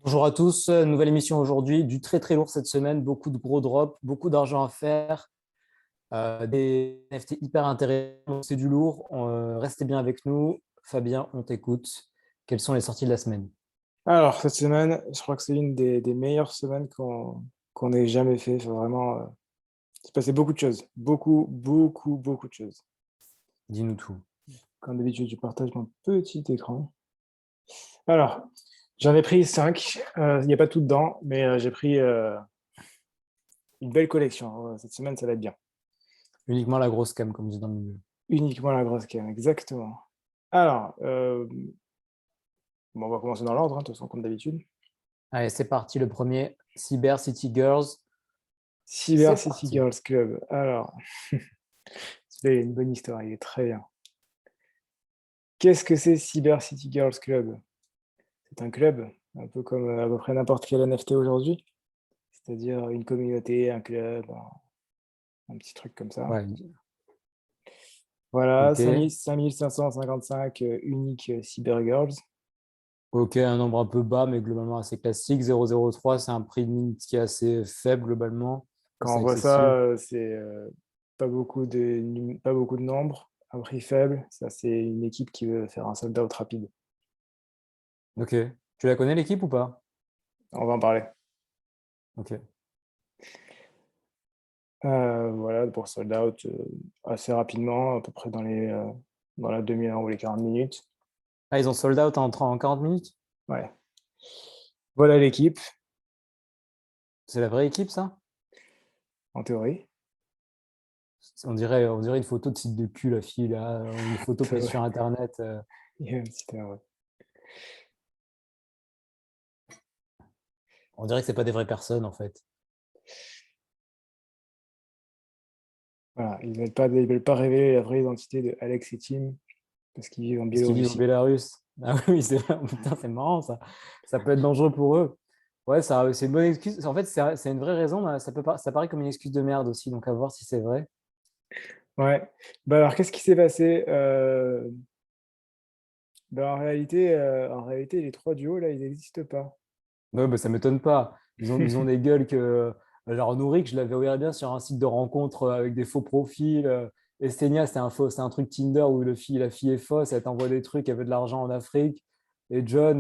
Bonjour à tous, nouvelle émission aujourd'hui, du très très lourd cette semaine, beaucoup de gros drops, beaucoup d'argent à faire, des NFT hyper intéressants, c'est du lourd. Restez bien avec nous. Fabien, on t'écoute. Quelles sont les sorties de la semaine? Alors, cette semaine, je crois que c'est une des meilleures semaines qu'on ait jamais fait. Enfin, vraiment, il s'est passé beaucoup de choses. Beaucoup, beaucoup, beaucoup de choses. Dis-nous tout. Comme d'habitude, je partage mon petit écran. Alors, j'en ai pris 5. Il n'y a pas tout dedans, mais j'ai pris une belle collection. Cette semaine, ça va être bien. Uniquement la grosse cam, comme on dit dans le milieu. Uniquement la grosse cam, exactement. Alors, bon, on va commencer dans l'ordre, hein, de toute façon, comme d'habitude. Allez, c'est parti, le premier, Cyber City Girls. Cyber C'est City parti. Girls Club. Alors, celui-là, il a une bonne histoire, il est très bien. Qu'est-ce que c'est Cyber City Girls Club? C'est un club, un peu comme, à peu près n'importe quel NFT aujourd'hui, c'est-à-dire une communauté, un club, un petit truc comme ça. Ouais, Voilà, ok. 5 555 uniques, cyber girls. Ok, un nombre un peu bas, mais globalement assez classique. 0,03, c'est un prix de mint qui est assez faible globalement, Quand assez on voit ça, accessible. c'est, pas beaucoup de nombres, un prix faible. Ça, c'est une équipe qui veut faire un sold out rapide. Ok. Tu la connais l'équipe ou pas? On va en parler. Ok. Voilà, pour sold out, assez rapidement, à peu près dans la demi-heure ou les 40 minutes. Ah, ils ont sold out en 40 minutes? Ouais. Voilà l'équipe, C'est la vraie équipe, ça? en théorie. On dirait une photo de site de cul, la fille, là, ou une photo C'est prise vrai, sur Internet. il y a un petit air, ouais. On dirait que c'est pas des vraies personnes, en fait. Voilà, ils veulent pas révéler la vraie identité de Alex et Tim parce qu'ils vivent en Est-ce qu'ils vivent au Biélorussie. Bélarus? Ah oui, c'est vrai. Putain, c'est marrant, ça. Ça peut être dangereux pour eux. Ouais, ça, c'est une bonne excuse. En fait, c'est une vraie raison, mais ça paraît comme une excuse de merde aussi, donc à voir si c'est vrai. Ouais. Bah, alors qu'est-ce qui s'est passé? Bah, en réalité, les 3 duos là, ils n'existent pas. Ouais, bah, ça m'étonne pas. Ils ont des gueules que. Genre, Nourric, je l'avais ouvert bien sur un site de rencontre avec des faux profils. Estenia, c'est un truc Tinder où la fille est fausse, elle t'envoie des trucs, elle veut de l'argent en Afrique. Et John,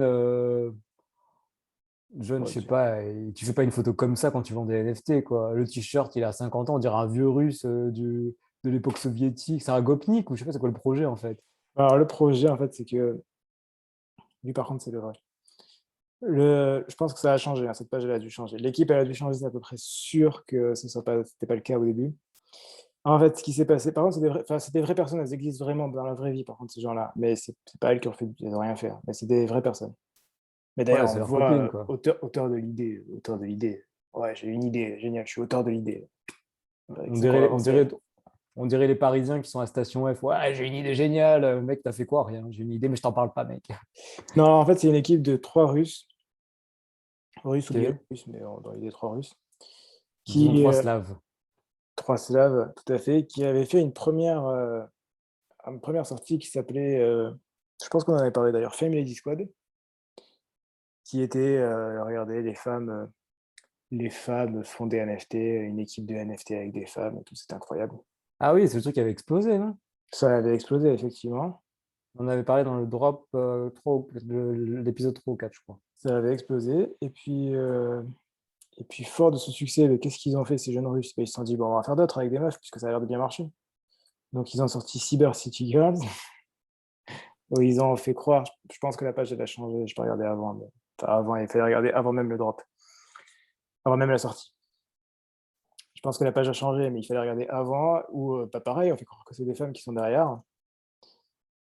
je Ouais, sais pas, tu fais pas une photo comme ça quand tu vends des NFT, quoi. Le t-shirt, il a 50 ans, on dirait un vieux russe de l'époque soviétique. C'est un Gopnik ou je sais pas, c'est quoi le projet en fait? alors le projet en fait, c'est que lui par contre, c'est le vrai. Je pense que ça a changé, hein, cette page elle a dû changer. L'équipe elle a dû changer, c'est à peu près sûr que c'était pas le cas au début. En fait, ce qui s'est passé par contre, c'est des vraies personnes, elles existent vraiment dans la vraie vie par contre ces gens-là, mais c'est pas elles qui ont fait elles ont rien fait, hein, mais c'est des vraies personnes. Mais Ouais, d'ailleurs, on c'est le leur voit, copine, quoi. auteur de l'idée, auteur de l'idée. Ouais, j'ai une idée, génial, je suis auteur de l'idée. Avec On 5 ans dirait, on d'avance. dirait, on dirait les Parisiens qui sont à Station F. Ouais, j'ai une idée géniale. Mec, t'as fait quoi? Rien. J'ai une idée, mais je t'en parle pas, mec. Non, en fait, c'est une équipe de 3 Russes, Russes ou Ok. Biélorusses, mais dans l'idée 3 Russes, Disons qui, trois Slaves. 3 Slaves, tout à fait, qui avaient fait une première sortie qui s'appelait, je pense qu'on en avait parlé d'ailleurs, Fame Lady Squad, qui était, regardez, les femmes font des NFT, une équipe de NFT avec des femmes et tout, c'était incroyable. Ah oui, c'est le truc qui avait explosé, non? Ça avait explosé, effectivement. On avait parlé dans le drop 3, l'épisode 3 ou 4, je crois. Ça avait explosé et puis fort de ce succès, beh, qu'est-ce qu'ils ont fait ces jeunes Russes? Bah, ils se sont dit: «Bon, on va faire d'autres avec des meufs puisque ça a l'air de bien marcher». Donc ils ont sorti Cyber City Girls, où ils ont fait croire, je pense que la page elle a changé, je peux regarder avant, mais enfin avant, il fallait regarder avant même le drop, avant même la sortie. Je pense que la page a changé, mais il fallait regarder avant ou pas pareil, on fait croire que c'est des femmes qui sont derrière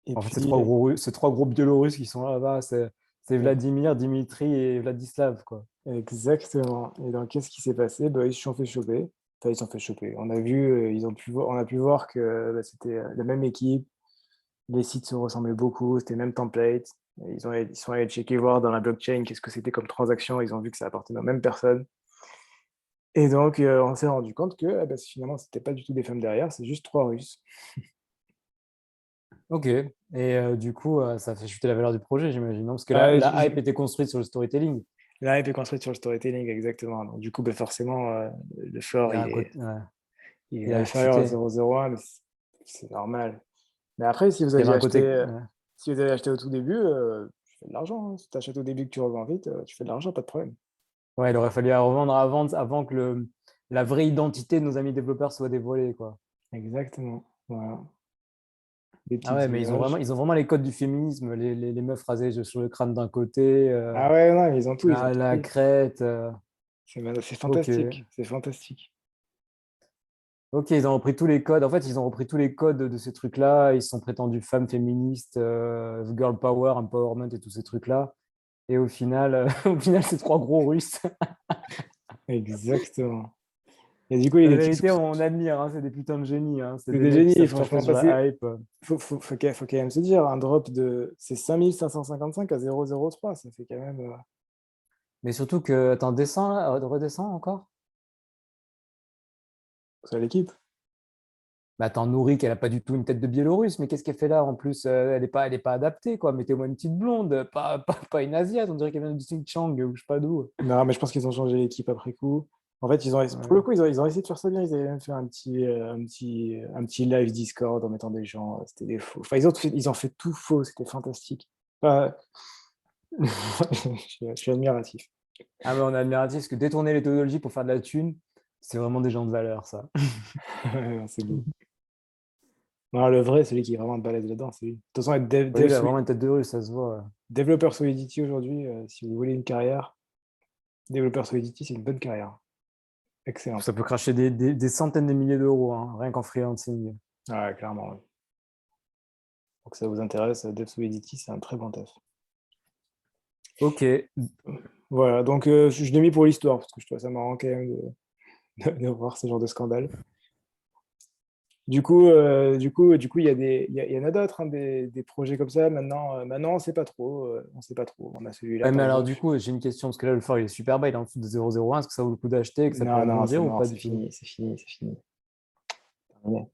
et En fait, puis ces trois gros Biélorusses qui sont là-bas, c'est e Vladimir, Dimitri et Vladislav, quoi. exactement. Et donc qu'est-ce qui s'est passé? Bah, ils se sont fait choper, enfin ils se sont fait choper. On a vu, on a pu voir que, bah, c'était, la même équipe. Les sites se ressemblaient beaucoup, c'était le même template. Et ils sont allés checker, voir dans la blockchain qu'est-ce que c'était comme transaction. Ils ont vu que ça appartenait aux mêmes personnes. Et donc, on s'est rendu compte que ah bah, finalement, c'était pas du tout des femmes derrière, c'est juste 3 Russes. Ok. Et du coup, ça fait chuter la valeur du projet, j'imagine, non? Parce que Bah, la hype était construite sur le storytelling. La hype est construite sur le storytelling, exactement. Donc, du coup, ben, forcément, le Il floor, y a un côté, ouais. il Il est a inférieur à chuté. 0,01, mais c'est normal. Mais après, Il y avait un côté. Ouais. si vous avez acheté au tout début, tu fais de l'argent, hein. Si tu achètes au début que tu revends vite, tu fais de l'argent, pas de problème. Ouais, il aurait fallu la revendre avant que la vraie identité de nos amis développeurs soit dévoilée, quoi. Exactement. Voilà. Des Ah petites ouais, mais images. ils ont vraiment les codes du féminisme, les meufs rasées sur le crâne d'un côté, Ah ouais, non, mais ils ont tout la pris. crête. C'est Ok. fantastique. C'est fantastique. Ok, ils ont repris tous les codes. En fait, ils ont repris tous les codes de ces trucs-là. Ils se sont prétendus femmes féministes, girl power, empowerment et tous ces trucs-là. Et au final, au final, c'est trois gros Russes. Exactement. Et du coup, il y a La des petits vérité, soupçons. on admire, hein, c'est des putains de génies, hein. C'est C'est des des mecs qui génies, savent surfer franchement, sur parce que la hype. faut quand même se dire, un drop c'est 5555 à 0,03, ça fait quand même Mais surtout que, attends, descends là, redescends encore. sur l'équipe. Bah, attends, Nouri, qu'elle a pas du tout une tête de Biélorusse, mais qu'est-ce qu'elle fait là en plus? Elle est pas adaptée, quoi. Mettez-moi une petite blonde, pas une Asiate, on dirait qu'elle vient du Xinjiang ou je sais pas d'où. Non, mais je pense qu'ils ont changé l'équipe après coup. En fait, pour le Ouais. coup, ils ont essayé de faire ça bien. Ils avaient même fait un petit live Discord en mettant des gens. C'était des faux. Enfin, ils ont fait tout faux. C'était fantastique. Enfin, je suis admiratif. Ah, mais on est admiratif parce que détourner les technologies pour faire de la thune, c'est vraiment des gens de valeur, ça. C'est beau. Non, le vrai, celui qui est vraiment balèze là-dedans, c'est lui. De toute façon, être Oui, il a vraiment une tête de russe, ça se voit. développeur Solidity aujourd'hui, si vous voulez une carrière, développeur Solidity, c'est une bonne carrière. Ça Excellente. peut cracher des centaines de milliers d'euros, hein, rien qu'en freelancing. Ouais, clairement, oui. Donc ça vous intéresse, Dev Solidity, c'est un très bon taf. Ok, Voilà, donc je l'ai mis pour l'histoire, parce que je trouve ça marrant quand même de voir ce genre de scandale. Du coup, il y en a d'autres, hein, des projets comme ça. Maintenant, on sait pas trop. On sait pas trop. On a celui-là, ouais, par mais alors exemple. du coup, j'ai une question, parce que là, le fort, il est super bas, il est en dessous de 0,01. Est-ce que ça vaut le coup d'acheter, que ça peut Non, non, c'est rebondir ou mort, pas c'est du tout? fini, c'est fini, c'est fini. Terminé.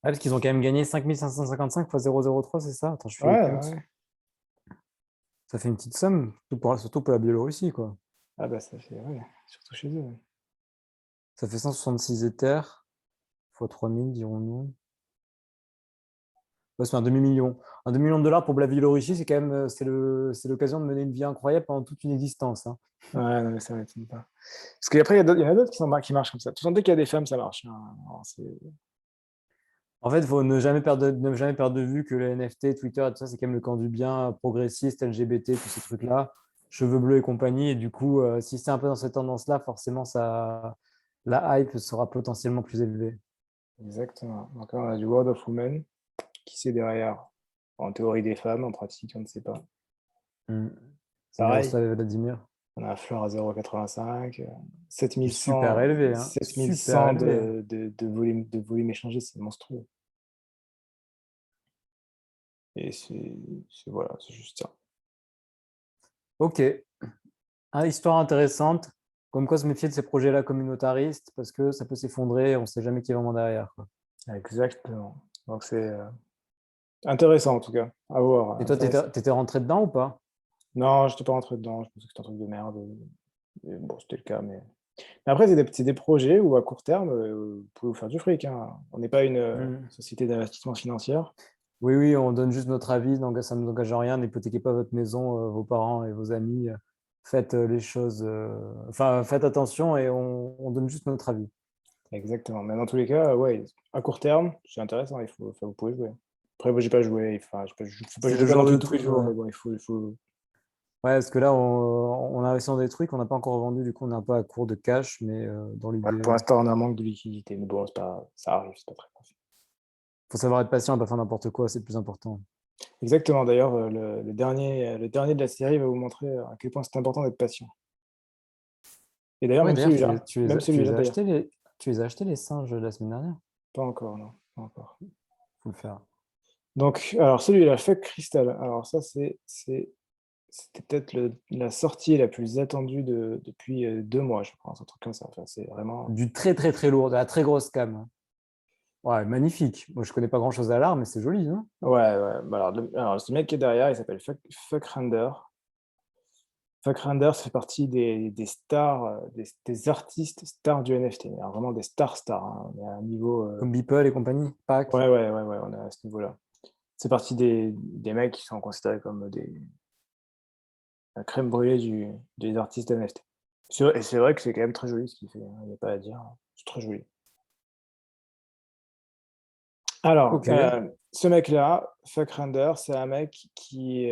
Ah, parce qu'ils ont quand même gagné 5555 fois 0,03, c'est ça? Attends, je fais les Ouais, comptes. ouais. Ça fait une petite somme, surtout pour la Biélorussie, quoi. Ah bah ça fait, ouais, surtout chez eux. Ouais. Ça fait 166 Ethers fois 3000, dirons-nous. Ouais, c'est un demi-million. Un demi-million de dollars pour la Biélorussie, c'est quand même, c'est l'occasion de mener une vie incroyable pendant toute une existence, hein. Ouais, non, mais ça m'étonne pas. Parce qu'après, il y en a d'autres qui marchent comme ça. Tout dès qu'il y a des femmes, ça marche, hein. Alors, En fait, il faut ne jamais perdre de vue que les NFT, Twitter et tout ça, c'est quand même le camp du bien, progressiste, LGBT, tous ces trucs-là, cheveux bleus et compagnie. Et du coup, si c'est un peu dans cette tendance-là, forcément, la hype sera potentiellement plus élevée. exactement. Donc là, on a du World of Women. Qui c'est derrière? En théorie des femmes, en pratique, on ne sait pas. Mm. C'est Pareil, Miroslav et Vladimir. on a un floor à 0,85, Super 7100, élevé, hein. Super 7100 élevé. de volume échangé, c'est monstrueux. Et voilà, c'est juste ça. Ok. Ah, histoire intéressante. Comme quoi se méfier de ces projets-là communautaristes, parce que ça peut s'effondrer et on ne sait jamais qui est vraiment derrière, quoi. Exactement. Donc c'est intéressant en tout cas, à voir. Et toi, t'étais rentré dedans ou pas? Non, je n'étais pas rentré dedans, je pensais que c'était un truc de merde. Et bon, c'était le cas, mais après, c'est des projets où à court terme, vous pouvez vous faire du fric, hein. On n'est pas une Mm. société d'investissement financière. Oui, oui, on donne juste notre avis, donc ça ne nous engage en rien. N'hypothéquez pas votre maison, vos parents et vos amis. Faites les choses, enfin, faites attention et on donne juste notre avis. Exactement. Mais dans tous les cas, ouais, à court terme, c'est intéressant, enfin, vous pouvez jouer. Après, moi, j'ai pas joué, enfin, je C'est joue le pas non genre de plus tous les truc. jours, Ouais. mais bon, il faut. Ouais, parce que là, on a investi dans des trucs, on n'a pas encore vendu, du coup, on est un peu à court de cash, mais dans Ouais, l'idée, pour l'instant, on a un manque de liquidité, mais bon, ça arrive, c'est pas très grave. faut savoir être patient et pas faire n'importe quoi, c'est le plus important. Exactement, d'ailleurs, le dernier de la série va vous montrer à quel point c'est important d'être patient. Et d'ailleurs, Ouais, d'ailleurs, même celui-là, d'ailleurs, tu les as achetés les singes la semaine dernière. pas encore, non, pas encore. Faut le faire. Donc, alors celui-là, Fuck Crystal, alors ça, c'était peut-être la sortie la plus attendue depuis 2 mois, je pense, un truc comme ça. Enfin, c'est vraiment. Du très, très, très lourd, de la très grosse cam, hein. Ouais, magnifique. Moi, je connais pas grand-chose à l'art, mais c'est joli, hein. Ouais, ouais. Bah alors, ce mec qui est derrière, il s'appelle Fuck Render. Fackrenders fait partie des stars, des artistes stars du NFT. Alors, vraiment des stars stars, hein. On est à un niveau. Comme Beeple et compagnie, Pack. Ouais, on est à ce niveau-là. C'est partie des mecs qui sont considérés comme la crème brûlée des artistes NFT. Et c'est vrai que c'est quand même très joli ce qu'il fait, hein, il n'y a pas à dire. C'est très joli. Alors, Ok. ce mec-là, Fackrender, c'est un mec qui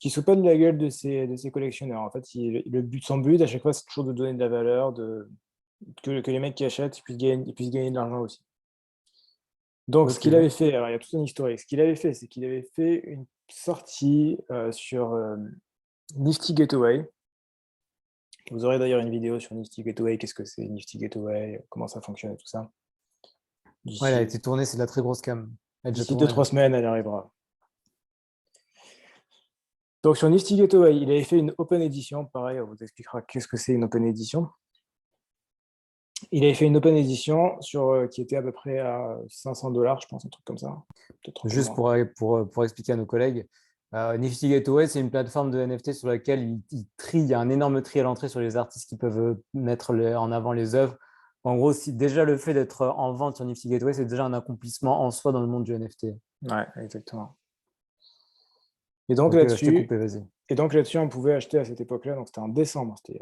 se fout pas de la gueule de ses collectionneurs. En fait, son but à chaque fois, c'est toujours de donner de la valeur, que les mecs qui achètent ils puissent gagner de l'argent aussi. Donc, ce Ok. qu'il avait fait, alors il y a toute une historique. Ce qu'il avait fait, c'est qu'il avait fait une sortie sur Nifty Gateway. Vous aurez d'ailleurs une vidéo sur Nifty Gateway, qu'est-ce que c'est Nifty Gateway, comment ça fonctionne et tout ça. Ouais, elle a D'ici été tournée, c'est de la très grosse cam. Elle est déjà d'ici tournée, là. 2-3 semaines, elle arrivera. Donc sur Nifty Gateway, il avait fait une open edition. Pareil, on vous expliquera qu'est-ce que c'est une open edition. Il avait fait une open edition qui était à peu près à $500, je pense, un truc comme ça. Peut-être un peu Juste moins. pour expliquer à nos collègues, Nifty Gateway, c'est une plateforme de NFT sur laquelle il y a un énorme tri à l'entrée sur les artistes qui peuvent mettre en avant les œuvres. En gros, déjà le fait d'être en vente sur Nifty Gateway, c'est déjà un accomplissement en soi dans le monde du NFT. Ouais, exactement. Et donc Donc, je t'ai là-dessus, coupé, vas-y. on pouvait acheter à cette époque-là, donc c'était en décembre, c'était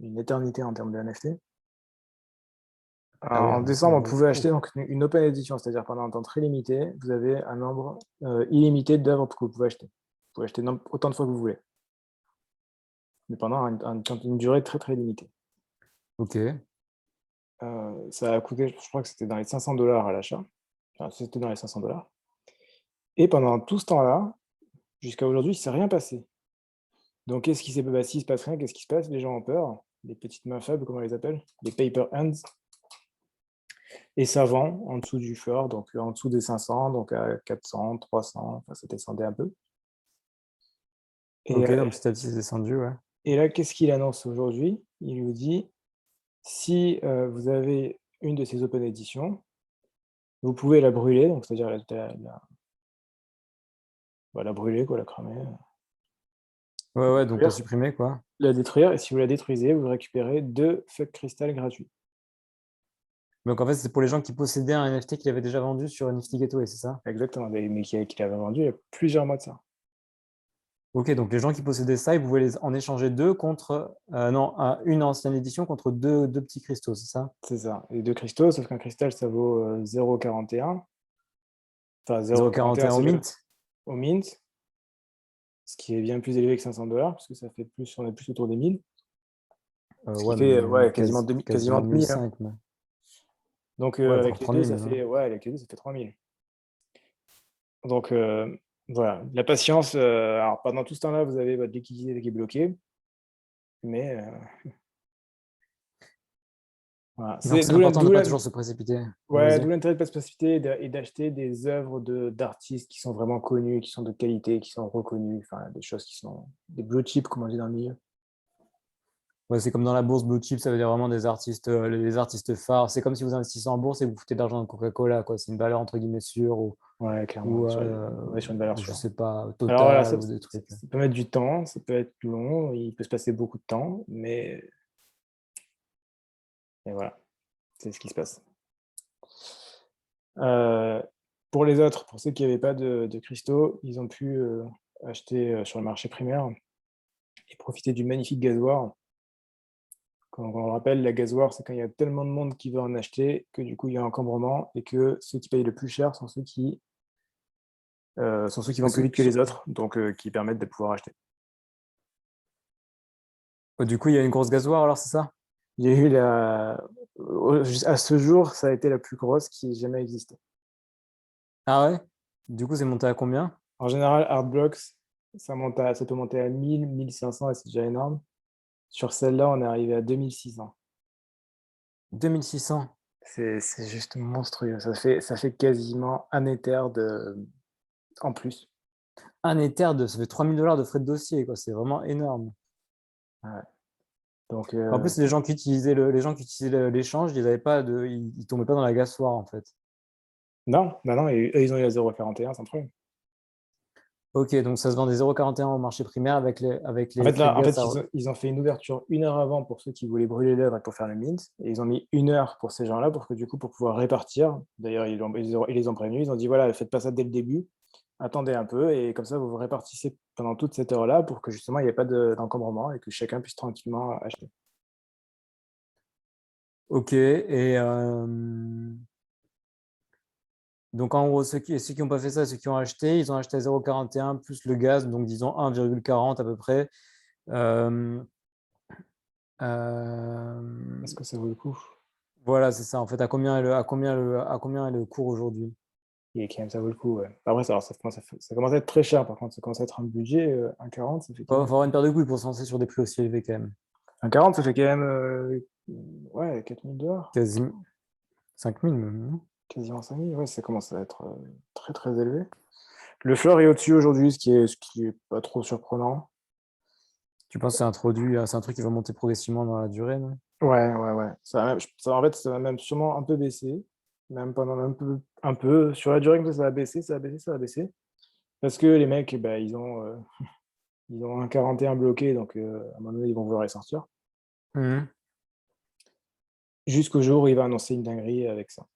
une éternité en termes de NFT. Ah ouais, En en décembre, on décembre, pouvait ouf. acheter donc une open edition, c'est-à-dire pendant un temps très limité, vous avez un nombre illimité d'œuvres que vous pouvez acheter. Vous pouvez acheter autant de fois que vous voulez, mais pendant une durée très très limitée. Ok. Ça a coûté, je crois que c'était dans les $500 à l'achat. Enfin, c'était dans les $500. Et pendant tout ce temps-là, jusqu'à aujourd'hui, il ne s'est rien passé. Donc, qu'est-ce qui s'est passé? S'il ne se passe rien, qu'est-ce qui se passe? Les gens ont peur. Les petites mains faibles, comme on les appelle, les paper hands. Et ça vend en dessous du floor, donc en dessous des 500, donc à 400, 300, enfin, ça descendait un peu. Et, Ok, donc petit à petit, c'est descendu, ouais. et là, qu'est-ce qu'il annonce aujourd'hui? Il vous dit, si vous avez une de ces open editions, vous pouvez la brûler, donc c'est-à-dire la brûler, quoi, la cramer, Ouais, donc la détruire, supprimer, quoi. et si vous la détruisez, vous récupérez 2 fuck cristal gratuits. Donc en fait, c'est pour les gens qui possédaient un NFT qu'il avait déjà vendu sur Nifty Gateway, c'est ça? Exactement, mais qui l'avait vendu il y a plusieurs mois de ça. Ok, donc les gens qui possédaient ça, ils pouvaient en échanger deux contre, non, une ancienne édition contre deux petits cristaux, c'est ça? C'est ça. Et 2 cristaux, sauf qu'un cristal, ça vaut 0,41. Enfin, 0,41, 0,41 au c'est mint? au mint, ce qui est bien plus élevé que $500, parce que ça fait plus, on est plus autour des 1000. Ce qui Ouais, fait mais quasiment quasiment 2000, hein. 1005. Mais... Donc Ouais, voire avec les deux, 3000 même, hein. avec les deux, ça fait 3000. Donc voilà, la patience. Alors pendant tout ce temps-là, vous avez votre liquidité qui est bloquée, mais voilà. Donc c'est important de ne pas toujours se précipiter. Ouais, Ouais, vas-y. d'où l'intérêt de ne pas se précipiter et d'acheter des œuvres d'artistes qui sont vraiment connus, qui sont de qualité, qui sont reconnus, enfin des choses qui sont des blue chips, comme on dit dans le milieu. Ouais, c'est comme dans la bourse blue chip, ça veut dire vraiment les artistes phares. C'est comme si vous investissez en bourse et que vous foutez de l'argent dans Coca-Cola, quoi. C'est une valeur entre guillemets sûre Ouais, clairement, ou, on est sur une valeur je sûre. sais pas, Alors voilà, Total ou des trucs. ça peut mettre du temps, ça peut être long, il peut se passer beaucoup de temps, mais voilà, c'est ce qui se passe. Euh, pour les autres, pour ceux qui n'avaient pas de cristaux, ils ont pu acheter sur le marché primaire et profiter du magnifique gasoir. Quand on le rappelle, la gasoir, c'est quand il y a tellement de monde qui veut en acheter que du coup il y a un encombrement et que ceux qui payent le plus cher sont ceux qui Ouais, vont plus vite que les autres, donc qui permettent de pouvoir acheter. du coup, il y a une grosse gasoire alors, c'est ça? Il y a eu à ce jour, ça a été la plus grosse qui ait jamais existé. Ah ouais? Du coup, c'est monté à combien? En général, Artblocks, ça peut monter à 1000, 1500 et c'est déjà énorme. Sur celle-là, on est arrivé à 2600. 2600. C'est juste monstrueux. Ça fait quasiment un Ether en plus. Un Ether, ça fait $3000 de frais de dossier, quoi. C'est vraiment énorme. Ouais. Donc, En plus, les gens qui utilisaient l'échange, ils tombaient pas dans la gassoire, en fait. non, et eux, ils ont eu à 0,41 sans problème. Ok, donc ça se vend des 0,41 au marché primaire avec En les fait, frais de là, en gaz. fait, ils ont fait une ouverture 1 heure avant pour ceux qui voulaient brûler l'œuvre et pour faire le mint. Et ils ont mis 1 heure pour ces gens-là pour que du coup, pour pouvoir répartir. D'ailleurs, ils les ont prévenus. Ils ont dit voilà, faites pas ça dès le début. Attendez un peu et comme ça, vous vous répartissez pendant toute cette heure-là pour que justement, il n'y ait pas d'encombrement et que chacun puisse tranquillement acheter. Ok, et donc en gros, ceux qui n'ont pas fait ça, ceux qui ont acheté, ils ont acheté à 0,41 plus le gaz, donc disons 1,40 à peu près. Euh, Est-ce euh, que ça vaut le coup? voilà, c'est ça. En fait, à combien est le cours aujourd'hui? Et quand même, ça vaut le coup. Ouais. Après, ça commence à être très cher. Par contre, ça commence à être un budget 1,40, ça fait Il quand va même. falloir une paire de couilles pour se lancer sur des prix aussi élevés quand même. 1,40, ça fait quand même ouais, 4 000 $. Quasi 5 000 même, non? Quasiment 5 000. Ouais, ça commence à être très très élevé. Le floor est au-dessus aujourd'hui, ce qui est pas trop surprenant. Tu penses que c'est un truc qui va monter progressivement dans la durée, non? Ouais, ouais, ouais. En fait, ça va même sûrement un peu baisser. Même pendant un peu. Sur la durée, comme ça va baisser, ça va baisser, ça va baisser. Parce que les mecs, eh ben, ils ont un 41 bloqué, donc à un moment donné, ils vont vouloir les sortir. Mhm. Jusqu'au jour où il va annoncer une dinguerie avec ça.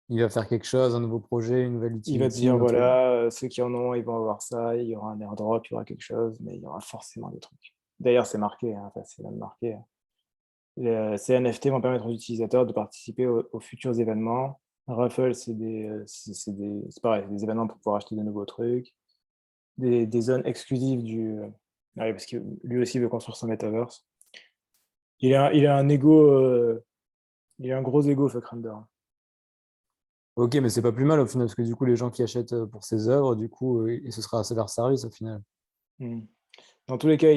Il va faire quelque chose, un nouveau projet, une nouvelle Il va te utility, dire, un truc. voilà, ceux qui en ont, ils vont avoir ça, il y aura un airdrop, il y aura quelque chose, mais il y aura forcément des trucs. D'ailleurs, c'est marqué, hein, enfin, c'est même marqué. Ces NFT vont permettre aux utilisateurs de participer aux futurs événements. Raffle, c'est pareil, c'est des événements pour pouvoir acheter de nouveaux trucs. Des zones exclusives ouais, parce que lui aussi veut construire son metaverse. Il a un ego, il a un gros ego, Fuckrender. Ok, mais c'est pas plus mal au final, parce que du coup, les gens qui achètent pour ces œuvres, du coup, et ce sera assez leur service au final. Hmm. Dans tous les cas,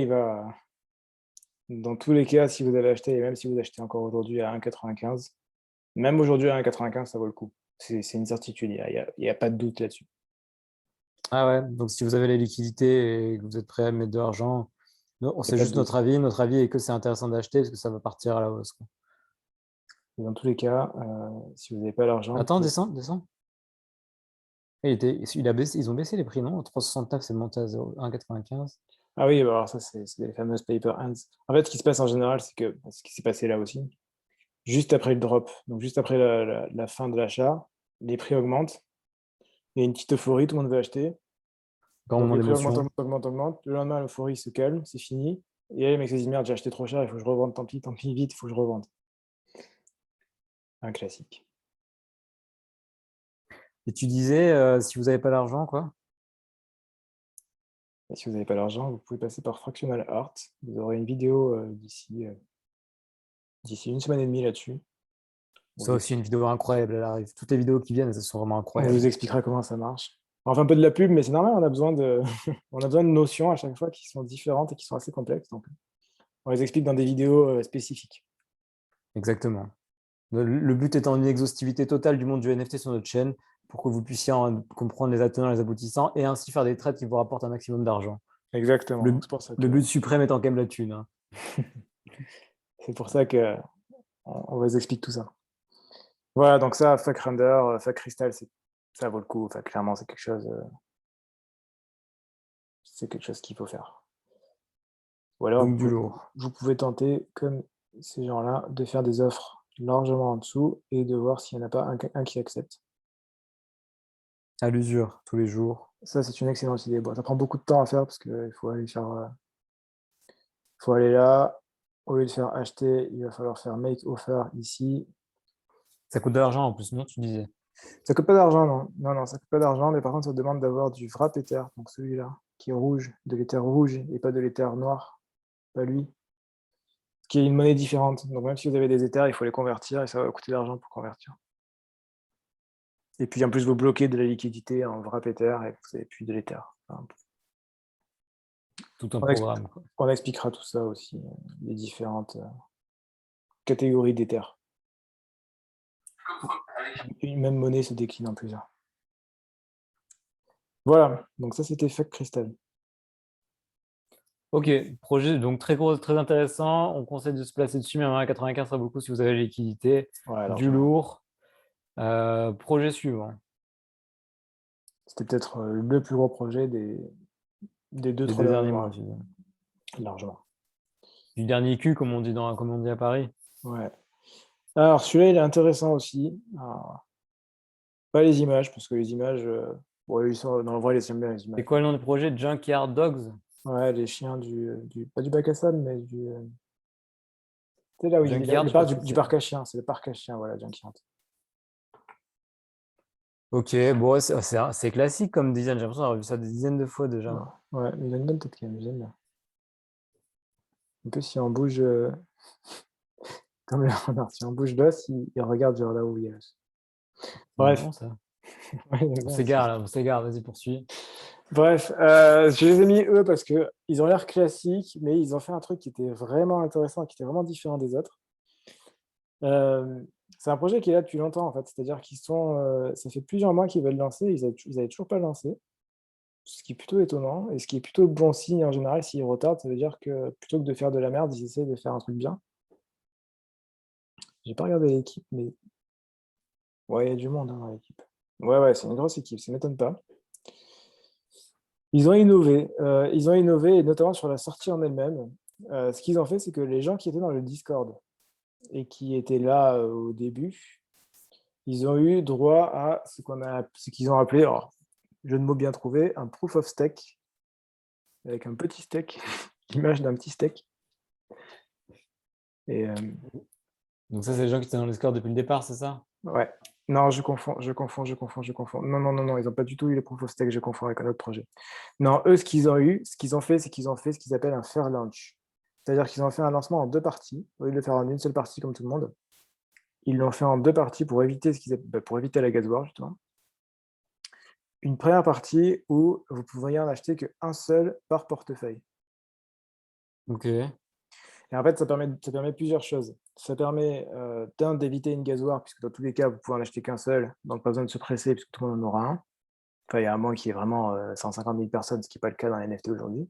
dans tous les cas, si vous avez acheté, et même si vous achetez encore aujourd'hui à 1,95, même aujourd'hui à 1,95, ça vaut le coup. C'est une certitude, il y a pas de doute là-dessus. Ah ouais, donc si vous avez les liquidités et que vous êtes prêt à mettre de l'argent, Il n'y a c'est pas de juste doute. notre avis. Notre avis est que c'est intéressant d'acheter parce que ça va partir à la hausse, quoi. Et dans tous les cas, si vous n'avez pas l'argent, vous Attends, pouvez... descends, descends. Ils ont baissé les prix, non? 3,69, c'est monté à 1,95. Ah oui, bah alors ça, c'est les fameuses paper hands. En fait, ce qui se passe en général, c'est que ce qui s'est passé là aussi, juste après le drop, donc juste après la fin de l'achat, les prix augmentent. Il y a une petite euphorie, tout le monde veut acheter. Grand Donc moment les prix augmentent, d'émotion. augmentent, augmentent, augmentent. Le lendemain, l'euphorie se calme, c'est fini. Et là, les mecs se disent merde, j'ai acheté trop cher, il faut que je revende, tant pis, vite, il faut que je revende. Un classique. Et tu disais, si vous n'avez pas l'argent, quoi? Et si vous n'avez pas l'argent, vous pouvez passer par Fractional Art. Vous aurez une vidéo d'ici 1 semaine et demie là-dessus. On Ça vous aussi, une explique- vidéo incroyable, elle arrive. Toutes les vidéos qui viennent, elles sont vraiment on vous incroyables. expliquera comment ça marche. On fait un peu de la pub, mais c'est normal, on a besoin on a besoin de notions à chaque fois qui sont différentes et qui sont assez complexes. Donc, on les explique dans des vidéos spécifiques. Exactement. Le but étant une exhaustivité totale du monde du NFT sur notre chaîne pour que vous puissiez comprendre les tenants, les aboutissants et ainsi faire des trades qui vous rapportent un maximum d'argent. Exactement. Le, C'est pour ça le que, but suprême étant quand même la thune, hein. c'est pour ça que on vous explique tout ça. Voilà, donc ça, Fuck Render, Fuck Crystal, ça vaut le coup. Enfin, clairement, c'est quelque chose qu'il faut faire. Ou alors, Donc du lourd. vous pouvez tenter, comme ces gens-là, de faire des offres largement en dessous et de voir s'il n'y en a pas un qui accepte. À l'usure, tous les jours. Ça, c'est une excellente idée. Bon, ça prend beaucoup de temps à faire parce qu'il faut aller là. Au lieu de faire acheter, il va falloir faire make offer ici. Ça coûte de l'argent en plus, non, tu disais. Ça coûte pas d'argent, non. Non, non, ça coûte pas d'argent, mais par contre, ça demande d'avoir du wrap Ether, donc celui-là, qui est rouge, de l'Ether rouge et pas de l'Ether noir, pas lui, qui est une monnaie différente. Donc même si vous avez des Ethers, il faut les convertir et ça va coûter de l'argent pour convertir. Et puis en plus, vous bloquez de la liquidité en wrap Ether et vous n'avez plus de l'Ether. Enfin, Tout un on, expl- programme, quoi. on expliquera tout ça aussi, les différentes catégories d'Ether. Une même monnaie se décline en plusieurs. Voilà, donc ça c'était Fuck Crystal. Ok, projet donc très gros, très intéressant. On conseille de se placer dessus, mais à 95 serait beaucoup si vous avez la liquidité. Ouais, Du largement. lourd. Projet suivant. C'était peut-être le plus gros projet des Les 2-3 2 derniers derniers mois, mois, tu veux dire. largement. Du dernier cul, comme on dit à Paris. Ouais. Alors celui-là, il est intéressant aussi. Alors, pas les images, parce que les images, bon, ils sont dans le vrai, ils aiment bien les C'est images. quoi le nom du projet? Junkyard Dogs? Ouais, les chiens pas du bac à sable, mais tu sais, là où ils vivent, Junkyard, le je sais pas parc ce que du c'est. parc à chiens, c'est le parc à chiens, voilà, Junkyard. Ok, bon, ouais, c'est classique comme design. J'ai l'impression d'avoir vu ça des dizaines de fois déjà. Ouais, mais il a une bonne tête quand même, j'aime bien. En plus, si on bouge, comme le renard, si on bouge l'os, il regarde vers là où il y a l'os. C'est Bref, marrant ça. ouais, il aime On bien aussi. s'égare là, on s'égare, vas-y, poursuis. Bref, je les ai mis eux parce que ils ont l'air classiques, mais ils ont fait un truc qui était vraiment intéressant, qui était vraiment différent des autres. Hem, c'est un projet qui est là depuis longtemps en fait, c'est-à-dire qu'ils sont, ça fait plusieurs mois qu'ils veulent lancer, ils avaient toujours pas lancé, ce qui est plutôt étonnant et ce qui est plutôt bon signe en général. S'ils retardent, ça veut dire que plutôt que de faire de la merde, ils essaient de faire un truc bien. J'ai pas regardé l'équipe, mais ouais, il y a du monde, hein, dans l'équipe. Ouais, ouais, c'est une grosse équipe, ça m'étonne pas. Ils ont innové et notamment sur la sortie en elle-même. Ce qu'ils ont fait, c'est que les gens qui étaient dans le Discord et qui étaient là, au début, ils ont eu droit à ce qu'ils ont appelé, alors, jeu de mots bien trouvé, un proof of stake, avec un petit steak, l'image d'un petit steak et Donc ça, c'est les gens qui étaient dans le score depuis le départ, c'est ça? ouais. Non, je confonds. Non, non, non, non, ils ont pas du tout eu le proof of stake, je confonds avec un autre projet. Non, eux, ce qu'ils ont fait, c'est qu'ils ont fait ce qu'ils appellent un fair launch. C'est-à-dire qu'ils ont fait un lancement en 2 parties, au lieu de le faire en une seule partie comme tout le monde. Ils l'ont fait en 2 parties pour éviter pour éviter la Gasoir justement. Une première partie où vous pourriez en acheter qu'un seul par portefeuille. Ok. Et en fait, ça permet plusieurs choses. Ça permet, d'1 d'éviter une Gasoir puisque dans tous les cas, vous pouvez en acheter qu'un seul, donc pas besoin de se presser puisque tout le monde en aura un. Enfin, il y a un moins qu'il y ait vraiment, 150 000 personnes, ce qui est pas le cas dans les NFT aujourd'hui.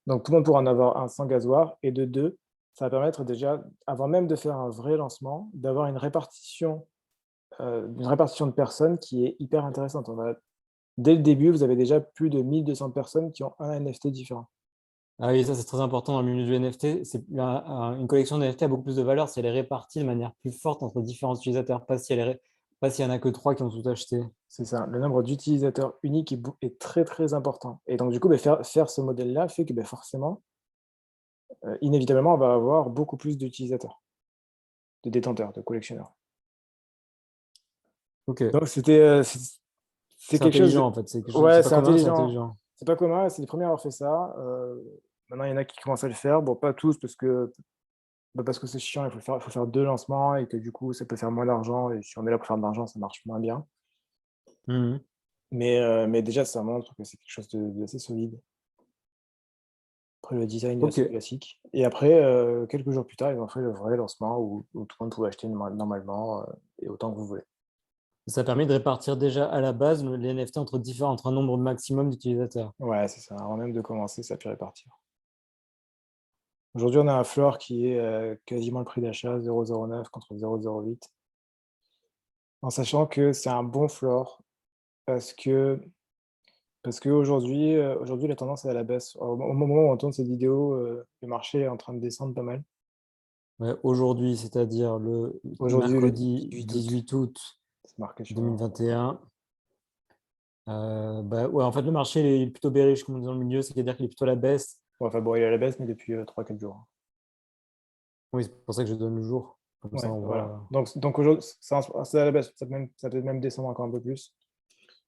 Donc tout le monde pourra en avoir un sans Gasoir et de 2, ça va permettre déjà, avant même de faire un vrai lancement, d'avoir une répartition de personnes qui est hyper intéressante. Dès le début, vous avez déjà plus de 1 200 personnes qui ont un NFT différent. Ah oui, ça c'est très important dans le milieu du NFT. Une collection de NFT a beaucoup plus de valeur si elle est répartie de manière plus forte entre différents utilisateurs, pas s'il y en a que 3 qui ont tout acheté. C'est ça, le nombre d'utilisateurs uniques est très, très important et donc du coup, faire ce modèle-là fait que, forcément, inévitablement, on va avoir beaucoup plus d'utilisateurs, de détenteurs, de collectionneurs. Ok. Donc c'est C'est quelque chose intelligent de en fait. C'est ouais, pas c'est commun, c'est intelligent. intelligent. C'est pas commun, c'est les premiers à avoir fait ça, maintenant il y en a qui commencent à le faire. Bon, pas tous parce que c'est chiant, il faut faire 2 lancements et que du coup, ça peut faire moins d'argent et si on est là pour faire de l'argent, ça marche moins bien. Mhm. Mais déjà, ça montre que c'est quelque chose d'assez solide. Après, le design est Ok. assez classique et après, quelques jours plus tard, ils ont fait le vrai lancement où tout le monde pouvait acheter normalement, et autant que vous voulez. Ça permet de répartir déjà à la base les NFT entre un nombre maximum d'utilisateurs. Ouais, c'est ça, avant même de commencer, ça a pu répartir. Aujourd'hui, on a un floor qui est, quasiment le prix d'achat, 0,09 contre 0,08, en sachant que c'est un bon floor parce que aujourd'hui, la tendance est à la baisse. Au moment où on tourne cette vidéo, le marché est en train de descendre pas mal. Ouais, aujourd'hui, c'est-à-dire le Aujourd'hui, le mercredi 18 août, 18 août c'est marqué sur leur 2021. Bah, ouais, en fait, le marché il est plutôt bearish, comme on dit dans le milieu, c'est-à-dire qu'il est plutôt à la baisse. ouais, enfin bon, il est à la baisse, mais depuis, 3-4 jours. Oui, c'est pour ça que je donne le jour. Comme ça, Ouais, on voilà. voit. Donc aujourd'hui, c'est à la baisse, ça peut même descendre encore un peu plus.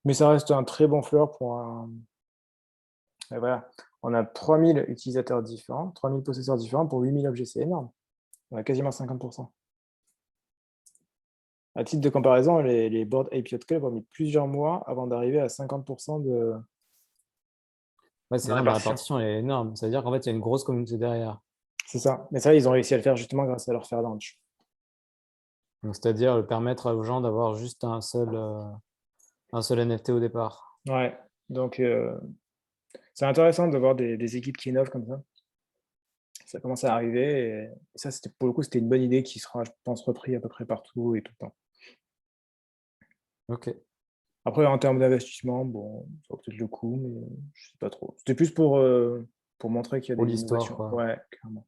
Mais ça reste un très bon floor pour un et voilà. On a 3 000 utilisateurs différents, 3 000 possesseurs différents pour 8 000 objets, c'est énorme. On a quasiment 50%. À titre de comparaison, les Bored Ape Yacht Club ont mis plusieurs mois avant d'arriver à 50% Ouais, de c'est énorme, la répartition. répartition elle est énorme. Ça veut dire qu'en fait, il y a une grosse communauté derrière. C'est ça. Mais ça, ils ont réussi à le faire justement grâce à leur fair launch. Donc, c'est-à-dire permettre aux gens d'avoir juste un seul NFT au départ. Ouais. Donc, c'est intéressant de voir des équipes qui innovent comme ça. Ça commence à arriver et ça, pour le coup, c'était une bonne idée qui sera, je pense, repris à peu près partout et tout le temps. Ok. Après, en termes d'investissement, bon, ça vaut peut-être le coup, mais je sais pas trop. C'était plus pour montrer qu'il y a Pour des l'histoire, innovations. quoi. Ouais, clairement.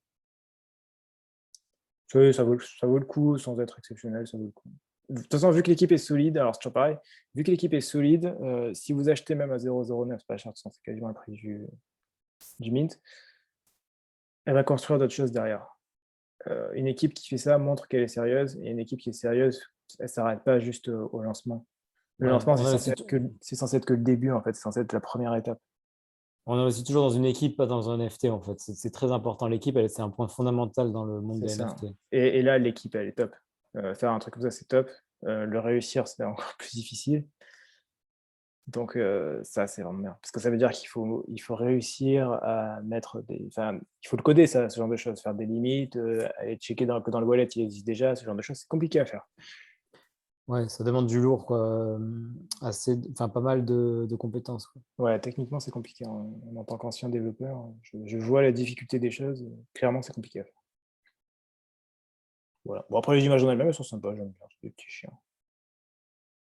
Oui, ça vaut le coup sans être exceptionnel, ça vaut le coup. De toute façon, vu que l'équipe est solide, alors c'est toujours pareil, vu que l'équipe est solide, si vous achetez même à 0,09, c'est pas cher, de toute façon, c'est quasiment le prix du mint, elle va construire d'autres choses derrière. Une équipe qui fait ça montre qu'elle est sérieuse, et une équipe qui est sérieuse, elle ne s'arrête pas juste au lancement. Le Ouais, lancement, c'est censé être que le début, en fait, c'est censé être la première étape. on investit toujours dans une équipe, pas dans un NFT, en fait. C'est très important. L'équipe, c'est un point fondamental dans le monde C'est des ça. NFT. Et là, l'équipe, elle est top. Faire un truc comme ça, c'est top. Le réussir, c'est encore plus difficile. Donc, ça, c'est vraiment bien. Parce que ça veut dire qu'il faut réussir à mettre des. Enfin, il faut le coder, ça, ce genre de choses. Faire des limites, aller checker que dans le wallet, il existe déjà, ce genre de choses. C'est compliqué à faire. Ouais, ça demande du lourd, quoi. Enfin, pas mal de compétences, quoi. Ouais, techniquement, c'est compliqué. En tant qu'ancien développeur, je vois la difficulté des choses. Clairement, c'est compliqué à faire. Voilà. Bon, après, les images en elles-mêmes, elles sont sympas, j'aime bien. C'est des petits chiens.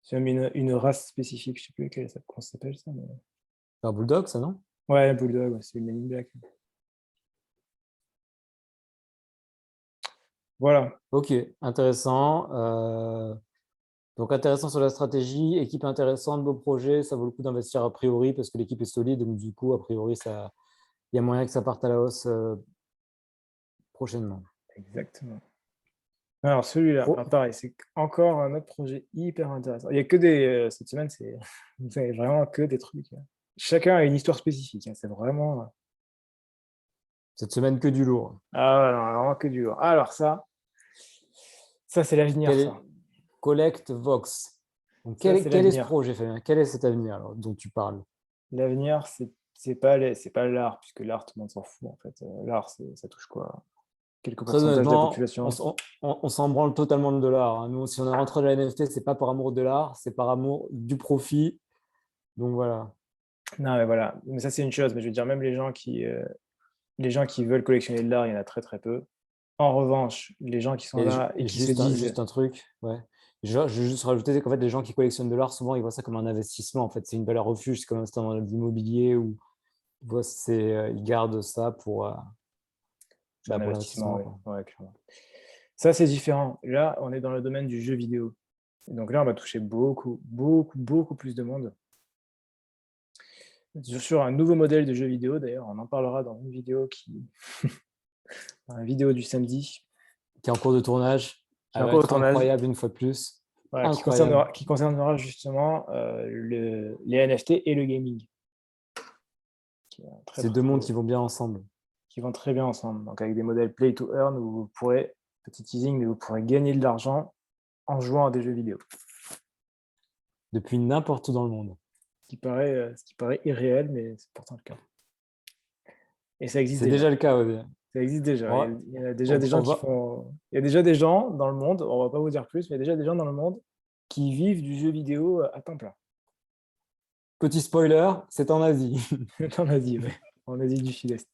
C'est même une race spécifique, je sais plus comment ça s'appelle ça. C'est un bulldog, ça, non? Ouais, Bulldog, ouais, c'est une Men in Black. Voilà. Ok, intéressant. Donc, intéressant sur la stratégie, équipe intéressante, beau projet, ça vaut le coup d'investir a priori parce que l'équipe est solide. Donc, du coup, a priori, il y a moyen que ça parte à la hausse prochainement. Exactement. Alors celui-là, Pro- pareil, c'est encore un autre projet hyper intéressant. Il y a que cette semaine, c'est vraiment que des trucs, hein. Chacun a une histoire spécifique, hein. C'est vraiment. Cette semaine, que du lourd. Ah ouais, non, vraiment que du lourd. Alors ça c'est l'avenir, Quel ça. est Collect Vox. Donc, Ça c'est quel est ce l'avenir. projet, Fabien? Quel est cet avenir alors, dont tu parles? L'avenir, c'est pas l'art, puisque l'art, tout le monde s'en fout en fait. L'art, ça touche quoi? Quelques Très pourcentages de la honnêtement, population. on s'en branle totalement de l'art, hein. Nous, si on est rentré dans la NFT, c'est pas par amour de l'art, c'est par amour du profit. Donc voilà. Non, mais voilà. Mais ça c'est une chose. Mais je veux dire, même les gens qui veulent collectionner de l'art, il y en a très très peu. En revanche, les gens qui sont là et Et qui se disent, juste un truc, ouais. Je vais juste rajouter qu'en fait, les gens qui collectionnent de l'art, souvent, ils voient ça comme un investissement. En fait, c'est une valeur refuge, c'est comme un dans l'immobilier où ils gardent ça c'est un pour investissement, l'investissement, oui. quoi. Ouais, clairement. Ça, c'est différent. Là, on est dans le domaine du jeu vidéo. Et donc là, on va toucher beaucoup, beaucoup, beaucoup plus de monde. Sur un nouveau modèle de jeu vidéo, d'ailleurs, on en parlera dans une vidéo dans la vidéo du samedi, Qui est en cours de tournage. qui est Elle en va cours de être tournage, incroyable une fois de plus. voilà, qui Incroyable. concernera, qui concernera justement les NFT et le gaming, qui, est très, C'est très, deux mondes très- qui vont bien ensemble. qui vont très bien ensemble. Donc avec des modèles play to earn où vous pourrez, petit teasing, mais vous pourrez gagner de l'argent en jouant à des jeux vidéo. Depuis n'importe où dans le monde. Ce qui paraît irréel, mais c'est pourtant le cas. Et ça existe C'est déjà. déjà le cas, Audrey. Ça existe déjà. On Il y a déjà on- des on gens qui va, font. Il y a déjà des gens dans le monde, on va pas vous dire plus, mais il y a déjà des gens dans le monde qui vivent du jeu vidéo à temps plein. Petit spoiler, c'est en Asie. En Asie, ouais. En Asie du Sud-Est.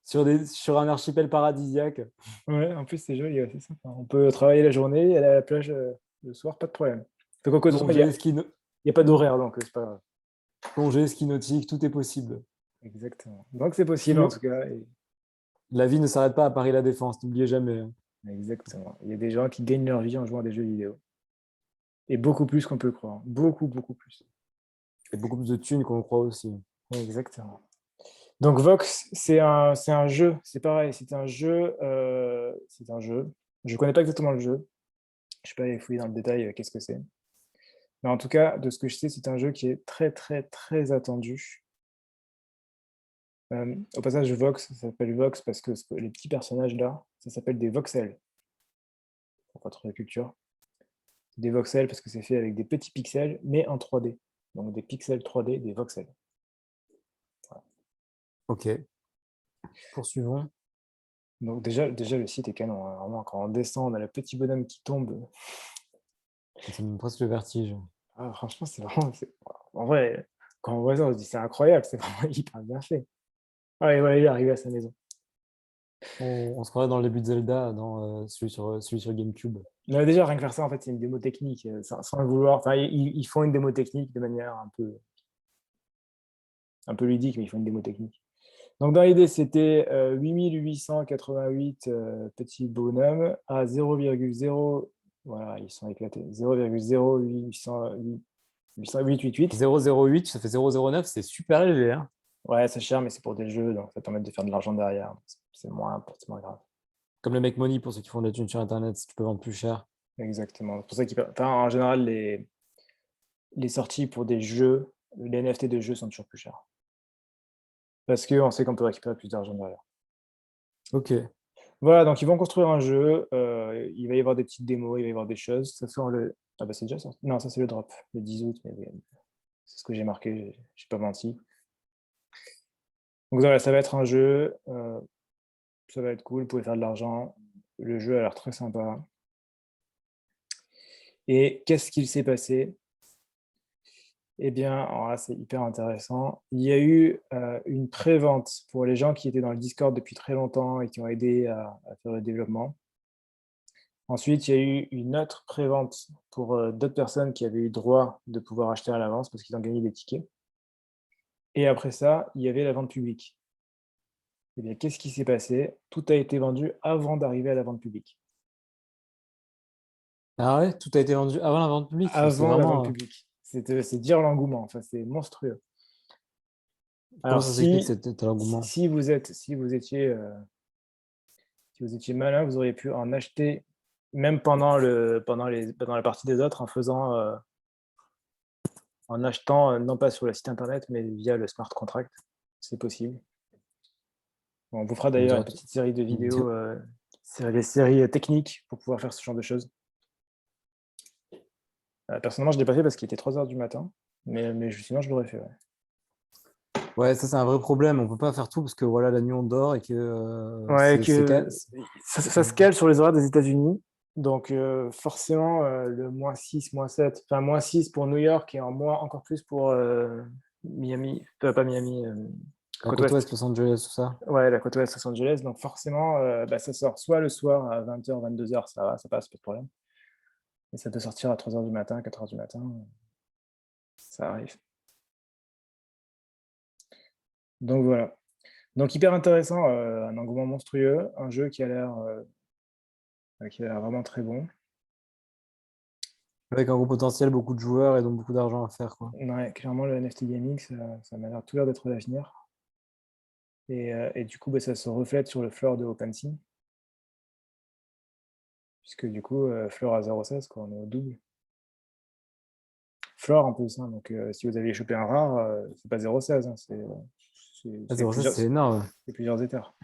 Sur un archipel paradisiaque. Ouais, en plus, c'est joli, ouais, c'est sympa. On peut travailler la journée et aller à la plage le soir, pas de problème. Donc, en cause, Plongée, il y a pas d'horaire, donc c'est pas grave. plongée, ski nautique, tout est possible. Exactement. Donc, c'est possible en Plus, tout cas. la vie ne s'arrête pas à Paris La Défense, n'oubliez jamais, hein. Exactement. Il y a des gens qui gagnent leur vie en jouant à des jeux vidéo. Et beaucoup plus qu'on peut le croire. Beaucoup, beaucoup plus. Et beaucoup plus de thunes qu'on le croit aussi. Exactement. Donc Vox, c'est un jeu, c'est pareil, c'est un jeu, c'est un jeu. Je connais pas exactement le jeu. Je ne vais pas aller fouiller dans le détail qu'est-ce que c'est. Mais en tout cas, de ce que je sais, c'est un jeu qui est très très très attendu. Au passage, Vox, ça s'appelle Vox parce que les petits personnages là, ça s'appelle des voxels pour votre culture. Des voxels parce que c'est fait avec des petits pixels, mais en 3D. Donc des pixels 3D, des voxels. Voilà. Ok, poursuivons. Donc déjà le site est canon, hein. Vraiment, quand on descend, on a le petit bonhomme qui tombe. Ça me donne presque le vertige. Ah, franchement, c'est vraiment. En vrai, quand on voit ça, on se dit c'est incroyable, c'est vraiment hyper bien fait. Ah, et voilà, il est arrivé à sa maison. On se croirait dans le début de Zelda, dans celui sur GameCube. Mais déjà, rien que faire ça, en fait, c'est une démo technique, sans le vouloir. Enfin, ils font une démo technique de manière un peu ludique, mais ils font une démo technique. Donc, dans l'idée, c'était 8888 petits bonhommes à 0,0. Voilà, ils sont éclatés. 0,0888. 008, ça fait 009, c'est super léger, hein. Ouais, c'est cher, mais c'est pour des jeux, donc ça permet de faire de l'argent derrière. C'est moins grave. Comme le Make Money pour ceux qui font de la thune sur Internet, si tu peux vendre plus cher. Exactement. C'est pour ça en général, les sorties pour des jeux, les NFT de jeux sont toujours plus chers. Parce qu'on sait qu'on peut récupérer plus d'argent derrière. Ok. Voilà, donc ils vont construire un jeu, il va y avoir des petites démos, il va y avoir des choses. Ça sort le ah bah, c'est déjà sorti? Non, ça c'est le drop, le 10 août, mais c'est ce que j'ai marqué, j'ai pas menti. Donc voilà, ça va être un jeu, ça va être cool, vous pouvez faire de l'argent. Le jeu a l'air très sympa. Et qu'est-ce qu'il s'est passé? Eh bien, alors là, c'est hyper intéressant. Il y a eu, une prévente pour les gens qui étaient dans le Discord depuis très longtemps et qui ont aidé à faire le développement. Ensuite, il y a eu une autre prévente pour, d'autres personnes qui avaient eu droit de pouvoir acheter à l'avance parce qu'ils ont gagné des tickets. Et après ça, il y avait la vente publique. Eh bien, qu'est-ce qui s'est passé? Tout a été vendu avant d'arriver à la vente publique. Ah ouais, tout a été vendu avant la vente publique. C'est Avant la vente vraiment. publique. C'est dire l'engouement, enfin, c'est monstrueux. Comment Alors ça s'explique cet engouement? si vous étiez malin, vous auriez pu en acheter même pendant la partie des autres en achetant, non pas sur le site internet, mais via le smart contract. C'est possible. On vous fera On d'ailleurs une dirait. petite série de vidéos, des séries techniques pour pouvoir faire ce genre de choses. Personnellement, je l'ai pas fait parce qu'il était 3 heures du matin, mais sinon je l'aurais fait, ouais. Ouais, ça c'est un vrai problème. On peut pas faire tout parce que voilà, la nuit on dort et que Ouais, que ça se cale sur les horaires des États-Unis. Donc, forcément, le -6, -7, enfin -6 pour New York et encore plus pour Miami, pas Miami, la côte côte ouest. ouest, Los Angeles, tout ça. Ouais, la côte ouest, Los Angeles. Donc, forcément, ça sort soit le soir à 20h, 22h, ça va, ça passe, pas de problème. Et ça peut sortir à 3h du matin, 4h du matin, ça arrive. Donc, voilà. Donc, hyper intéressant, un engouement monstrueux, un jeu qui a l'air vraiment très bon. Avec un gros potentiel, beaucoup de joueurs et donc beaucoup d'argent à faire, quoi. Ouais, clairement, le NFT gaming, ça m'a l'air tout l'air d'être l'avenir. Et du coup, ça se reflète sur le floor de OpenSea. Puisque du coup, floor à 0,16, quoi, on est au double. Floor en plus, hein, donc si vous avez chopé un rare, c'est pas 0,16, hein, Ah, 0,16, c'est énorme. c'est plusieurs éthers.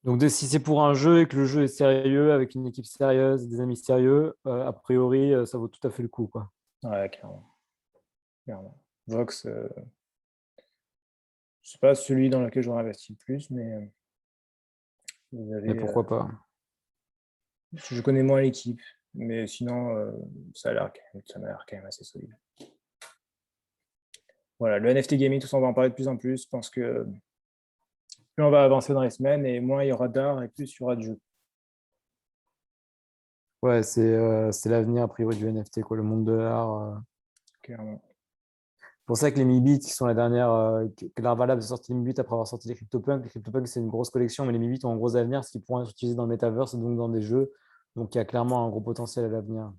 Donc, si c'est pour un jeu et que le jeu est sérieux, avec une équipe sérieuse, des amis sérieux, a priori, ça vaut tout à fait le coup, quoi. Ouais, clairement. Clairement. Vox, c'est pas celui dans lequel j'aurais investi le plus, mais vous Mais avez, pourquoi pas? je connais moins l'équipe, mais sinon, ça m'a l'air quand même assez solide. Voilà, le NFT gaming, tout ça, on va en parler de plus en plus. Je pense que plus on va avancer dans les semaines et moins il y aura d'art et plus il y aura de jeux. Ouais, c'est l'avenir, a priori, du NFT, quoi, le monde de l'art. Clairement. C'est pour ça que les Mibit, qui sont la dernière, que l'art valable est sorti les Mibit après avoir sorti les CryptoPunks. Les CryptoPunks, c'est une grosse collection, mais les Mibit ont un gros avenir, ce qui pourront être utilisés dans le metaverse et donc dans des jeux. Donc, il y a clairement un gros potentiel à l'avenir.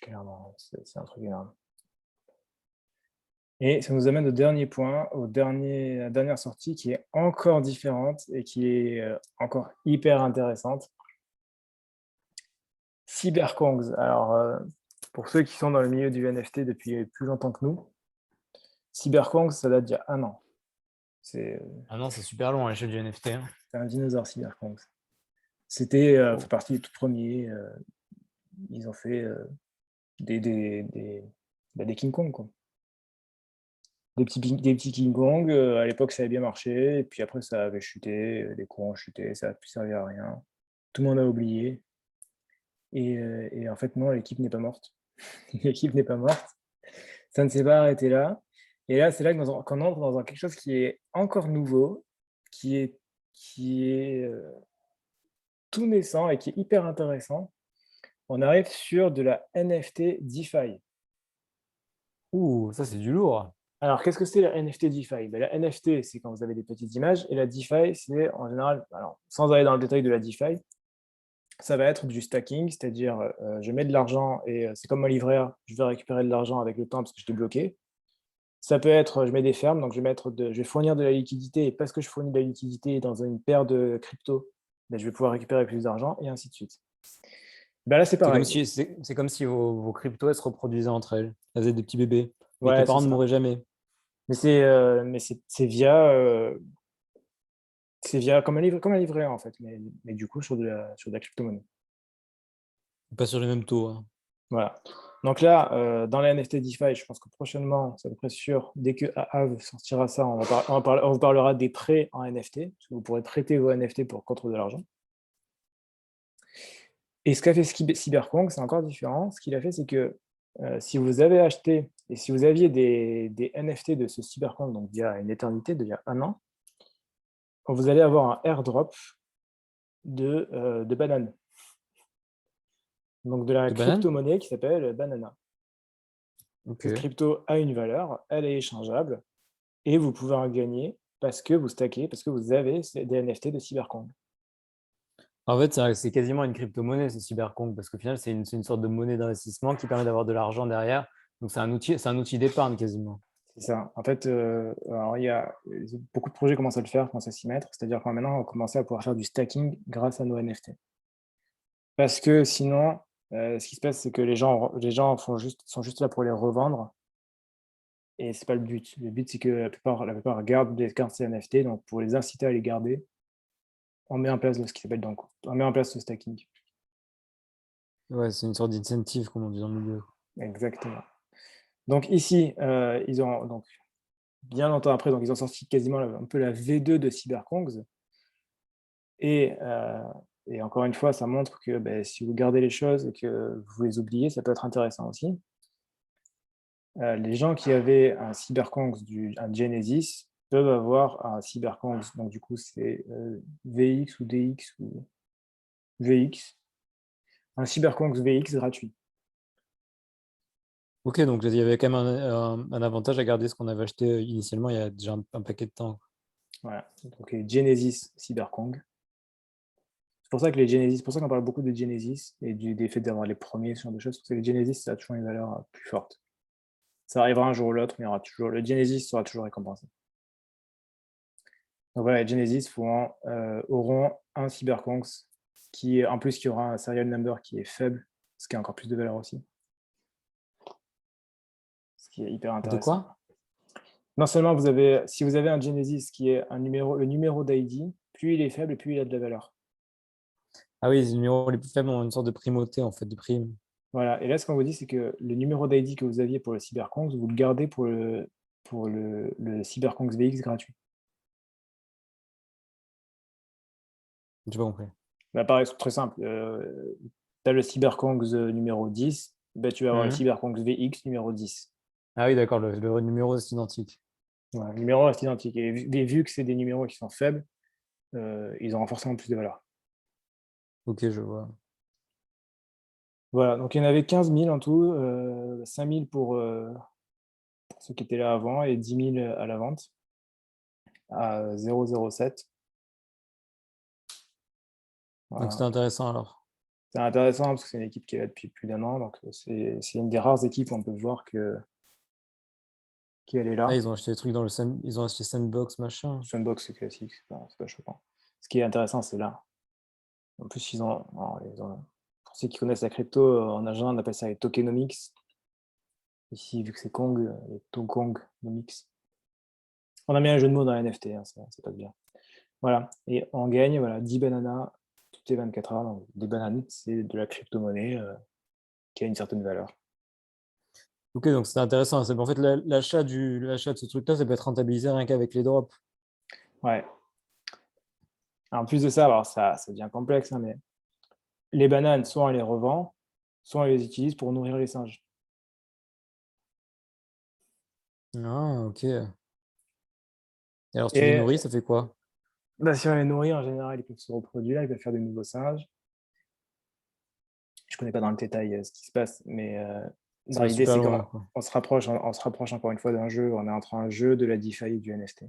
Clairement, c'est un truc énorme. Et ça nous amène au dernier point, la dernière sortie qui est encore différente et qui est encore hyper intéressante. Cyberkongs. Alors, pour ceux qui sont dans le milieu du NFT depuis plus longtemps que nous, Cyberkongs, ça date d'il y a 1 an. C'est Ah non, c'est super long à l'échelle du NFT, hein. c'est un dinosaure, Cyberkongs. C'était Oh. fait partie des tout premiers. Ils ont fait des King Kong, quoi. Des petits King Kong. À l'époque, ça avait bien marché. Et puis après, ça avait chuté. Les cours ont chuté. Ça n'a plus servi à rien. Tout le monde a oublié. Et en fait, non, l'équipe n'est pas morte. L'équipe n'est pas morte. Ça ne s'est pas arrêté là. Et là, c'est là qu'on entre dans quelque chose qui est encore nouveau, qui est tout naissant et qui est hyper intéressant. On arrive sur de la NFT DeFi. Ouh, ça, c'est du lourd. Alors, qu'est-ce que c'est la NFT DeFi? Ben, la NFT, c'est quand vous avez des petites images, et la DeFi, c'est en général, alors, sans aller dans le détail de la DeFi, ça va être du stacking, c'est-à-dire je mets de l'argent et c'est comme mon livret A, je vais récupérer de l'argent avec le temps parce que je l'ai bloqué. Ça peut être, je mets des fermes, donc je vais fournir de la liquidité, et parce que je fournis de la liquidité dans une paire de crypto, ben, je vais pouvoir récupérer plus d'argent, et ainsi de suite. Ben là, c'est pareil. C'est comme si vos cryptos elles se reproduisaient entre elles. Elles faisaient des petits bébés. Mais tes Ouais, c'est parents ne ça. mourraient jamais. Mais c'est via comme un livret A, en fait, mais du coup sur de la crypto-monnaie. Pas sur les mêmes taux, hein. Voilà. Donc là, dans la NFT DeFi, je pense que prochainement, c'est à peu près sûr, dès que Aave sortira ça, on vous parlera des prêts en NFT, parce que vous pourrez prêter vos NFT contre de l'argent. Et ce qu'a fait Cyberpunk, c'est encore différent. Ce qu'il a fait, c'est que si vous avez acheté et si vous aviez des NFT de ce Cyberpunk, donc d'il y a une éternité, d'il y a 1 an, vous allez avoir un airdrop de bananes. Donc de la De bananes? crypto-monnaie qui s'appelle Banana. Ok. Cette crypto a une valeur, elle est échangeable, et vous pouvez en gagner parce que vous stackez, parce que vous avez des NFT de Cyberpunk. En fait, c'est quasiment une crypto-monnaie, c'est Cyberconk, parce qu'au final, c'est une sorte de monnaie d'investissement qui permet d'avoir de l'argent derrière. Donc, c'est un outil d'épargne quasiment. C'est ça. En fait, alors il y a beaucoup de projets commencent à le faire, commencent à s'y mettre. C'est-à-dire que maintenant, on va commencer à pouvoir faire du stacking grâce à nos NFT. Parce que sinon, ce qui se passe, c'est que les gens sont juste là pour les revendre, et c'est pas le but. Le but, c'est que la plupart gardent ces NFT. Donc, pour les inciter à les garder, on met en place ce qui s'appelle donc, on met en place le stacking. Ouais, c'est une sorte d'incentive, comme on dit dans le milieu. Exactement. Donc ici, ils ont donc bien longtemps après, donc ils ont sorti quasiment un peu la V2 de Cyberkongs. Et, et encore une fois, ça montre que si vous gardez les choses et que vous les oubliez, ça peut être intéressant aussi. Les gens qui avaient un Cyberkongs, un Genesis, peuvent avoir un Cyberkongs, donc du coup c'est VX ou DX ou VX, un Cyberkongs VX gratuit. Ok, donc il y avait quand même un avantage à garder ce qu'on avait acheté initialement il y a déjà un paquet de temps. Voilà, donc Genesis Cyberkong. C'est pour ça que c'est pour ça qu'on parle beaucoup de Genesis et des faits d'avoir les premiers, ce genre de choses, parce que les Genesis, ça a toujours une valeur plus forte. Ça arrivera un jour ou l'autre, mais le Genesis sera toujours récompensé. Donc voilà, les Genesis auront un Cyberkongs en plus, qui aura un serial number qui est faible, ce qui a encore plus de valeur aussi. Ce qui est hyper De intéressant. quoi? Non seulement si vous avez un Genesis qui est le numéro d'ID, plus il est faible, plus il a de la valeur. Ah oui, les numéros les plus faibles ont une sorte de primauté, en fait, de prime. Voilà, et là, ce qu'on vous dit, c'est que le numéro d'ID que vous aviez pour le Cyberkongs, vous le gardez pour le Cyberkongs VX gratuit. J'ai pas compris. Pareil, c'est très simple. Tu as le Cyberkongs numéro 10, tu vas avoir le Mhm. Cyberkongs VX numéro 10. Ah oui, d'accord, le numéro est identique. Voilà, le numéro reste identique. Et vu que c'est des numéros qui sont faibles, ils auront forcément plus de valeur. Ok, je vois. Voilà, donc il y en avait 15 000 en tout, 5 000 pour ceux qui étaient là avant et 10 000 à la vente, à 0,07. Donc Voilà. c'était intéressant alors. C'est intéressant parce que c'est une équipe qui est là depuis plus d'1 an, donc c'est une des rares équipes où on peut voir qu'elle est Ah, là. ils ont acheté des trucs ils ont acheté Sandbox, machin. Sandbox, c'est classique, c'est pas choquant. Ce qui est intéressant, c'est là. En plus, pour ceux qui connaissent la crypto, en agent, on appelle ça les tokenomics. Ici, vu que c'est Kong, les tokenomics. On a mis un jeu de mots dans la NFT, hein, ça passe bien. Voilà, et on gagne, voilà, 10 bananas toutes les 24 heures. Donc, des bananes, c'est de la crypto-monnaie qui a une certaine valeur. Ok, donc c'était intéressant. En fait, l'achat de ce truc-là, ça peut être rentabilisé rien qu'avec les drops. Ouais. En plus de ça, alors ça devient complexe, hein, mais les bananes, soit on les revend, soit on les utilise pour nourrir les singes. Ah, ok. Et alors, si tu les Et nourris, ça fait quoi? Bah, si on les nourrit, en général, ils peuvent se reproduire, ils peuvent faire des nouveaux singes. Je connais pas dans le détail ce qui se passe, mais Ça dans va l'idée, super c'est loin, qu'on quoi. on se rapproche encore une fois d'un jeu. On est entre un jeu, de la DeFi et du NFT.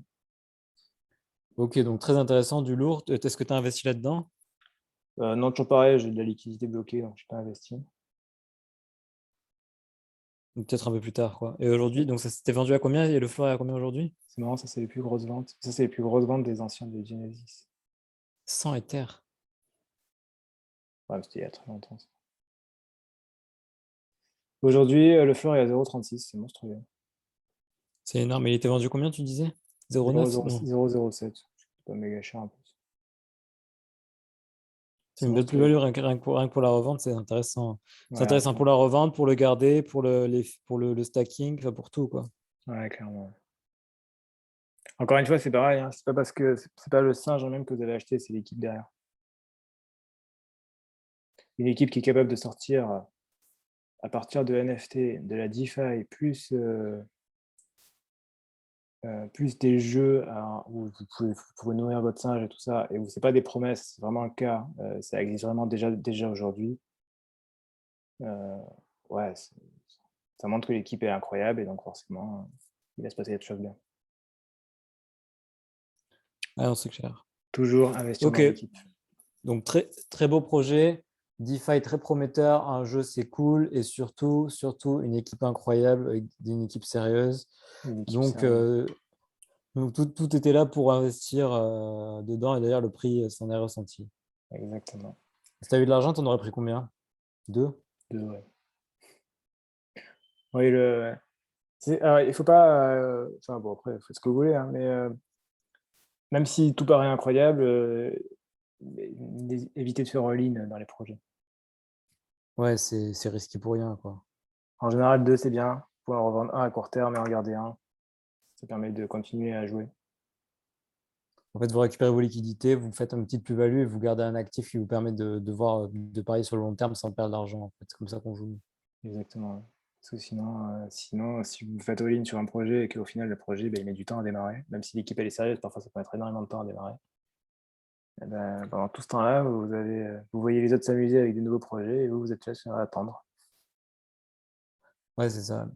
Ok, donc très intéressant, du lourd. Est-ce que tu as investi là-dedans? Non, toujours pareil, j'ai de la liquidité bloquée, donc je n'ai pas investi. Ou peut-être un peu plus tard, quoi. Et aujourd'hui, donc ça s'était vendu à combien et le floor est à combien aujourd'hui? C'est marrant, ça, c'est les plus grosses ventes. Ça, c'est les plus grosses ventes des anciens de Genesis. 100 Ether. Ouais, mais c'était il y a très longtemps, ça. Aujourd'hui, le floor est à 0,36, c'est monstrueux. C'est énorme. Et il était vendu combien, tu disais? 0,9? Non. 0,07. C'est pas méga cher en plus. C'est C'est une belle monstrueux. plus-value rien que pour la revente, c'est intéressant. C'est Ouais, intéressant pour la revente, pour le garder, pour le stacking, enfin pour tout, quoi. ouais, clairement. Encore une fois, c'est pareil, hein. C'est pas parce que c'est pas le singe en même que vous avez acheté, c'est l'équipe derrière. Une équipe qui est capable de sortir à partir de NFT, de la DeFi, plus des jeux où vous pouvez nourrir votre singe et tout ça, et où c'est pas des promesses, c'est vraiment le cas, ça existe vraiment déjà aujourd'hui. Ouais, ça montre que l'équipe est incroyable et donc forcément, il va se passer des choses bien. Ah non, c'est clair. Toujours investir Ok, dans l'équipe. donc très, très beau projet. DeFi très prometteur, un jeu c'est cool et surtout une équipe incroyable, avec une équipe sérieuse. Une équipe Donc, sérieuse. tout était là pour investir dedans et d'ailleurs le prix s'en est ressenti. Exactement. Si tu as eu de l'argent, tu en aurais pris combien? Deux? Ouais. Oui, alors, il faut pas. Enfin, bon, après, faites ce que vous voulez, hein, mais même si tout paraît incroyable, évitez de faire all-in dans les projets. Ouais, c'est risqué pour rien, quoi. En général, deux, c'est bien. Vous pouvez en revendre un à court terme et en garder un. Ça permet de continuer à jouer. En fait, vous récupérez vos liquidités, vous faites une petite plus-value et vous gardez un actif qui vous permet de parier sur le long terme sans perdre d'argent. En fait. C'est comme ça qu'on joue. Exactement. Ouais. Parce que sinon, si vous faites all-in sur un projet et qu'au final, le projet, ben, il met du temps à démarrer, même si l'équipe elle est sérieuse, parfois ça peut mettre énormément de temps à démarrer. Et ben, pendant tout ce temps-là, vous voyez les autres s'amuser avec des nouveaux projets et vous êtes là à attendre. Ouais, c'est ça.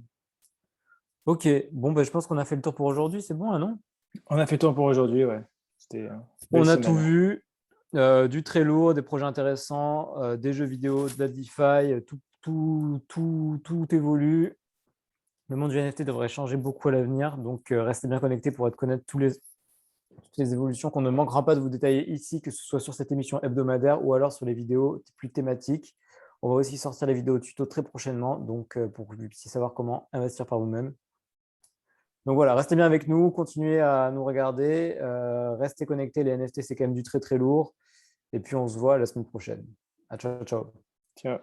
Ok, bon, ben, je pense qu'on a fait le tour pour aujourd'hui. C'est bon, là, non? On a fait le tour pour aujourd'hui, ouais. C'était une belle On a tout semaine. vu. Du très lourd, des projets intéressants, des jeux vidéo, de la DeFi, tout évolue. Le monde du NFT devrait changer beaucoup à l'avenir, donc restez bien connectés pour être connaître toutes les évolutions qu'on ne manquera pas de vous détailler ici, que ce soit sur cette émission hebdomadaire ou alors sur les vidéos plus thématiques. On va aussi sortir les vidéos tuto très prochainement, donc pour que vous puissiez savoir comment investir par vous-même. Donc voilà, restez bien avec nous, continuez à nous regarder, restez connectés, les NFT c'est quand même du très très lourd. Et puis on se voit la semaine prochaine. À ciao, ciao. Ciao.